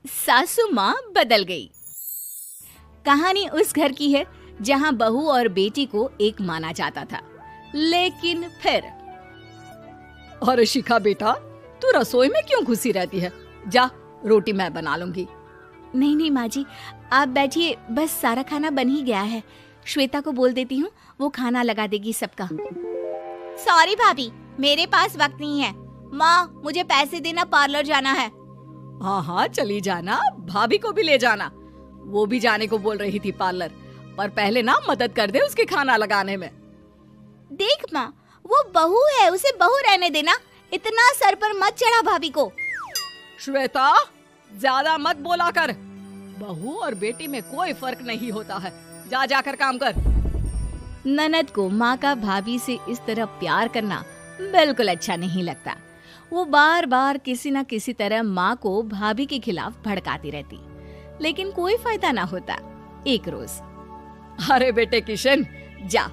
सासू माँ बदल गई। कहानी उस घर की है जहाँ बहू और बेटी को एक माना जाता था, लेकिन फिर अरे शिखा बेटा, तू रसोई में क्यों घुसी रहती है? जा, रोटी मैं बना लूंगी। नहीं नहीं माँ जी, आप बैठिए, बस सारा खाना बन ही गया है। श्वेता को बोल देती हूँ, वो खाना लगा देगी सबका। सॉरी भाभी, मेरे पास वक्त नहीं है। माँ, मुझे पैसे देना, पार्लर जाना है। हाँ हाँ चली जाना, भाभी को भी ले जाना। वो भी जाने को बोल रही थी पार्लर, पर पहले ना मदद कर दे उसके खाना लगाने में। देख माँ, वो बहू है, उसे बहू रहने देना, इतना सर पर मत चढ़ा भाभी को। श्वेता, ज्यादा मत बोला कर। बहू और बेटी में कोई फर्क नहीं होता है। जा जाकर काम कर। ननद को माँ का भाभी से इस तरह प्यार करना बिल्कुल अच्छा नहीं लगता। वो बार बार किसी न किसी तरह माँ को भाभी के खिलाफ भड़काती रहती, लेकिन कोई फायदा ना होता। एक रोज, अरे बेटे किशन, जा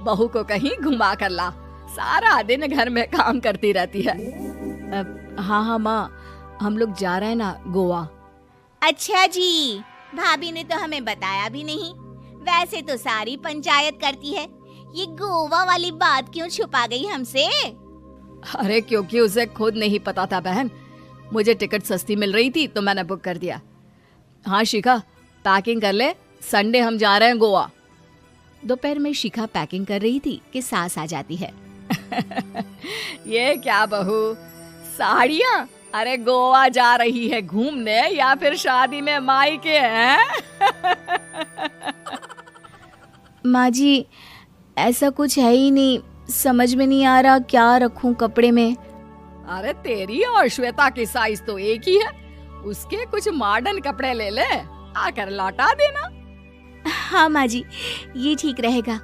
बहू को कहीं घुमा कर ला, सारा दिन घर में काम करती रहती है। हाँ हाँ माँ, हम लोग जा रहे हैं ना गोवा। अच्छा जी, भाभी ने तो हमें बताया भी नहीं। वैसे तो सारी पंचायत करती है, ये गोवा वाली बात क्यों छुपा गई हमसे? अरे क्योंकि उसे खुद नहीं पता था बहन। मुझे टिकट सस्ती मिल रही थी तो मैंने बुक कर दिया। हाँ शिखा, पैकिंग कर ले, संडे हम जा रहे हैं गोवा। दोपहर में शिखा पैकिंग कर रही थी कि सास आ जाती है। ये क्या बहू, साड़ियाँ? अरे गोवा जा रही है घूमने या फिर शादी में मायके हैं? माँ जी, ऐसा कुछ है ही नहीं, समझ में नहीं आ रहा क्या रखूं कपड़े में। अरे तेरी और श्वेता की साइज तो एक ही है, उसके कुछ मॉडर्न कपड़े ले ले, आकर लौटा देना। हाँ माँ जी, ये ठीक रहेगा।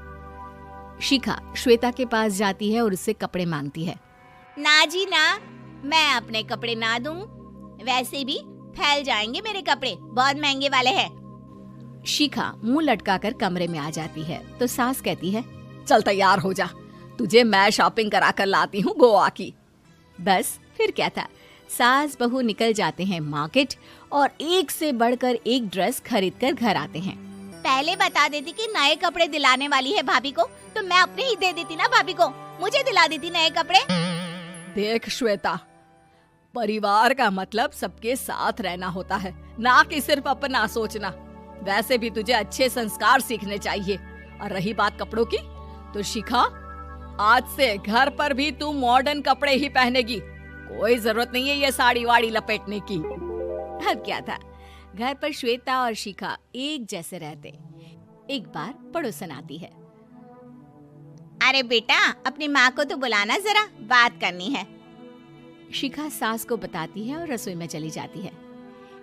शिखा श्वेता के पास जाती है और उससे कपड़े मांगती है। ना जी ना, मैं अपने कपड़े ना दूं, वैसे भी फैल जाएंगे मेरे कपड़े, बहुत महंगे वाले हैं। शिखा मुंह लटकाकर कमरे में आ जाती है तो सास कहती है, चल तैयार हो जा, तुझे मैं शॉपिंग करा कर लाती हूँ गोवा की। बस फिर क्या था, सास बहू निकल जाते हैं मार्केट और एक से बढ़कर एक ड्रेस खरीद कर घर आते हैं। पहले बता देती कि नए कपड़े दिलाने वाली है भाभी को, तो मैं अपने ही दे देती ना भाभी को, मुझे दिला देती नए कपड़े। देख श्वेता, परिवार का मतलब सबके साथ रहना होता है, ना कि सिर्फ अपना सोचना। वैसे भी तुझे अच्छे संस्कार सीखने चाहिए। और रही बात कपड़ों की, तो शिखा, आज से घर पर भी तू मॉडर्न कपड़े ही पहनेगी। कोई जरूरत नहीं है ये साड़ी वाड़ी लपेटने की। अब क्या था, घर पर श्वेता और शिखा एक जैसे रहते। एक बार पड़ोसन आती है। अरे बेटा, अपनी माँ को तो बुलाना जरा, बात करनी है। शिखा सास को बताती है और रसोई में चली जाती है।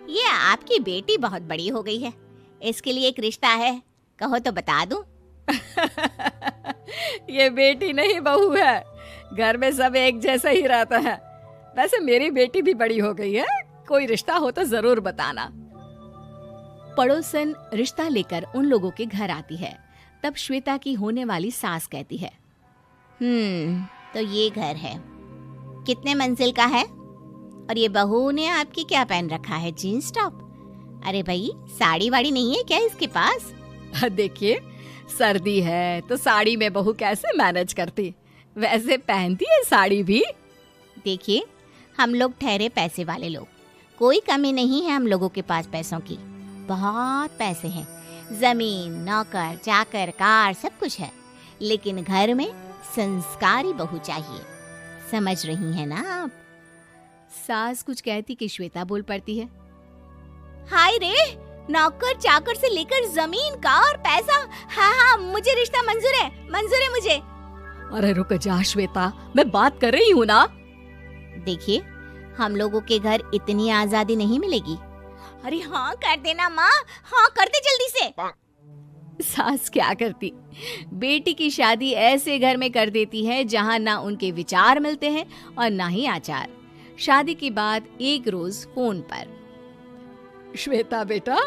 ये आपकी बेटी बहुत बड़ी हो गई है, इसके लिए एक रिश्ता है, कहो तो बता दूं। ये बेटी नहीं बहू है, घर में सब एक जैसा ही रहता है। वैसे मेरी बेटी भी बड़ी हो गई है, कोई रिश्ता हो तो जरूर बताना। पड़ोसन रिश्ता लेकर उन लोगों के घर आती है। तब श्वेता की होने वाली सास कहती है, तो ये घर है, कितने मंजिल का है? और ये बहू ने आपकी क्या पहन रखा है, जीन्स टॉप? अरे भाई, साड़ी वाड़ी नहीं है क्या इसके पास? देखिए, सर्दी है तो साड़ी में बहू कैसे मैनेज करती, वैसे पहनती है साड़ी भी। देखिए, हम लोग ठहरे पैसे वाले लोग, कोई कमी नहीं है हम लोगों के पास पैसों की, बहुत पैसे हैं, जमीन, नौकर चाकर, कार, सब कुछ है, लेकिन घर में संस्कारी बहू चाहिए। समझ रही हैं ना आप? सास कुछ कहती कि श्वेता बोल पड़ती है, हाय रे, नौकर चाकर से लेकर जमीन, कार, पैसा, हाँ हाँ मुझे रिश्ता मंजूर है मुझे। अरे रुक जा श्वेता, मैं बात कर रही हूँ ना। देखिए, हम लोगों के घर इतनी आजादी नहीं मिलेगी। अरे हाँ कर देना माँ, हाँ कर दे जल्दी से। सास क्या करती, बेटी की शादी ऐसे घर में कर देती है जहाँ ना उनके विचार मिलते हैं और ना ही आचार। शादी के बाद एक रोज फोन पर, श्वेता बेटा,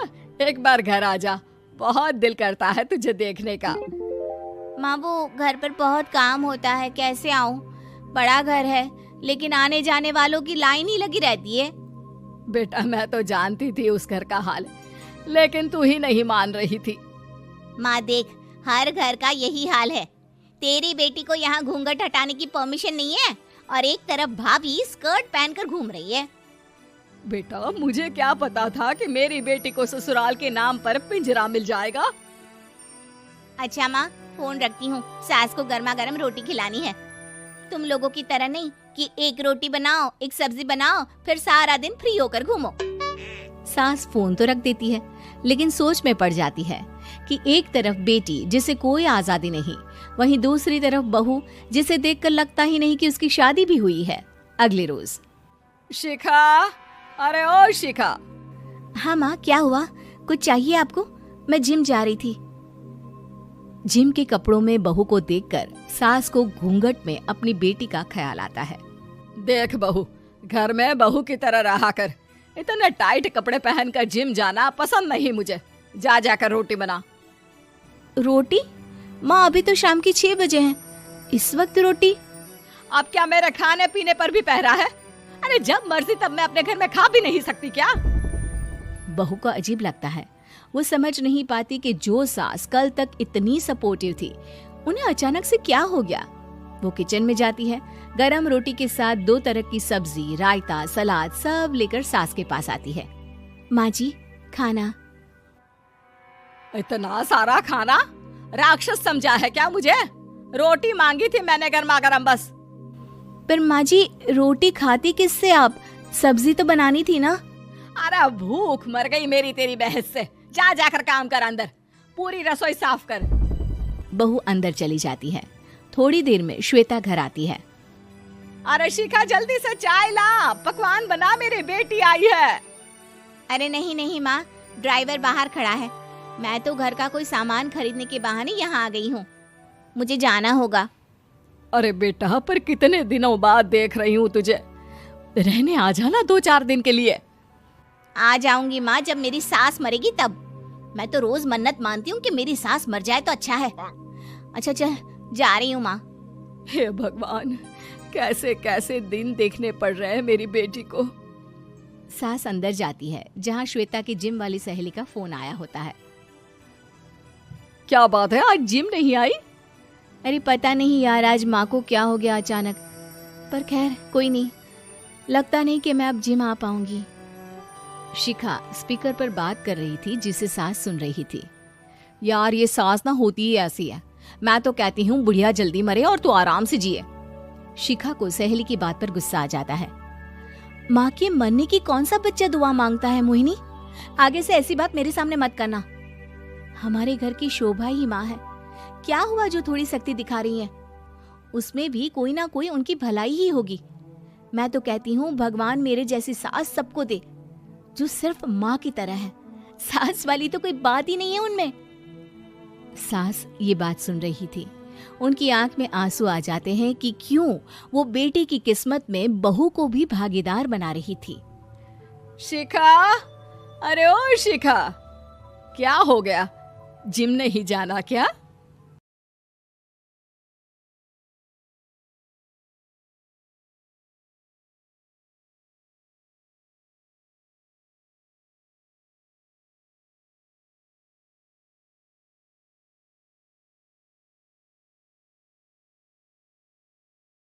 एक बार घर आ जा, बहुत दिल करता है तुझे देखने का। माँ, वो घर पर बहुत काम होता है, कैसे आऊँ? बड़ा घर है, लेकिन आने जाने वालों की लाइन ही लगी रहती है। बेटा मैं तो जानती थी उस घर का हाल, लेकिन तू ही नहीं मान रही थी। माँ देख, हर घर का यही हाल है। तेरी बेटी को यहाँ घूंघट हटाने की परमिशन नहीं है और एक तरफ भाभी स्कर्ट पहनकर घूम रही है। बेटा मुझे क्या पता था कि मेरी बेटी को ससुराल के नाम पर पिंजरा मिल जाएगा। अच्छा माँ, फोन रखती हूँ, सास को गर्मा गर्म रोटी खिलानी है। तुम लोगों की तरह नहीं कि एक रोटी बनाओ, एक सब्जी बनाओ, फिर सारा दिन फ्री होकर घूमो। सास फोन तो रख देती है, लेकिन सोच में पड़ जाती है कि एक तरफ बेटी जिसे कोई आजादी नहीं, वहीं दूसरी तरफ बहू जिसे देखकर लगता ही नहीं कि उसकी शादी भी हुई है। अगले रोज। शिखा, अरे ओ शिखा। हाँ माँ, क्या हुआ? कुछ चाहिए आपको? मैं जिम जा रही थी। जिम के कपड़ों में बहू को देखकर सास को घूंघट में अपनी बेटी का ख्याल आता है। देख बहू, घर में बहू की तरह रहा कर। इतने टाइट कपड़े पहनकर जिम जाना पसंद नहीं मुझे। जा जाकर रोटी बना। रोटी? माँ अभी तो शाम की 6 बजे हैं, इस वक्त रोटी? अब क्या मेरे खाने पीने पर भी पहरा है? अरे जब मर्जी तब मैं अपने घर में खा भी नहीं सकती क्या? बहू को अजीब लगता है। वो समझ नहीं पाती कि जो सास कल तक इतनी सपोर्टिव थी, उन्हें अचानक से क्या हो गया। वो किचन में जाती है, गरम रोटी के साथ 2 तरह की सब्जी, रायता, सलाद सब लेकर सास के पास आती है। माँ जी, खाना। इतना सारा खाना? राक्षस समझा है क्या मुझे? रोटी मांगी थी मैंने गर्मा गर्म बस। पर माँ जी, रोटी खाती किससे आप? सब्जी तो बनानी थी ना। अरे भूख मर गई मेरी तेरी बहस से। जा जाकर काम कर, अंदर पूरी रसोई साफ कर। बहू अंदर चली जाती है। थोड़ी देर में श्वेता घर आती है। अरे शिखा जल्दी से चाय ला, पकवान बना, मेरी बेटी आई है। अरे नहीं नहीं माँ, ड्राइवर बाहर खड़ा है। मैं तो घर का कोई सामान खरीदने के बहाने यहाँ आ गई हूँ, मुझे जाना होगा। अरे बेटा, पर कितने दिनों बाद देख रही हूँ तुझे, रहने आ जाना 2-4 दिन के लिए। आ जाऊंगी माँ, जब मेरी सास मरेगी तब। मैं तो रोज मन्नत मानती हूँ कि मेरी सास मर जाए तो अच्छा है। अच्छा चल, जा रही हूँ माँ। हे भगवान, कैसे कैसे दिन देखने पड़ रहे हैं मेरी बेटी को। सास अंदर जाती है, जहाँ श्वेता की जिम वाली सहेली का फोन आया होता है। क्या बात है, आज जिम नहीं आई? अरे पता नहीं यार, आज माँ को क्या हो गया अचानक। पर खैर कोई नहीं, लगता नहीं कि मैं अब जिम आ पाऊंगी। शिखा स्पीकर पर बात कर रही थी, जिसे सास सुन रही थी। यार ये सास ना होती ही ऐसी है। मैं तो कहती हूँ बुढ़िया जल्दी मरे और तू आराम से जिए। शिखा को सहेली की बात पर गुस्सा आ जाता है। माँ के मरने की कौन सा बच्चा दुआ मांगता है मोहिनी? आगे से ऐसी बात मेरे सामने मत करना। हमारे घर की शोभा ही माँ है। क्या हुआ जो थोड़ी सख्ती दिखा रही है? उसमें भी कोई ना कोई उनकी भलाई ही होगी। मैं तो कहती हूँ भगवान मेरे जैसी सास सबको दे, जो सिर्फ माँ की तरह है। सास वाली तो कोई बात ही नहीं है उनमें। सास ये बात सुन रही थी। उनकी आंख में आंसू आ जाते हैं कि क्यों वो बेटी की किस्मत में बहू को भी भागीदार बना रही थी। शिखा, अरे ओ शिखा, क्या हो गया? जिम नहीं जाना क्या?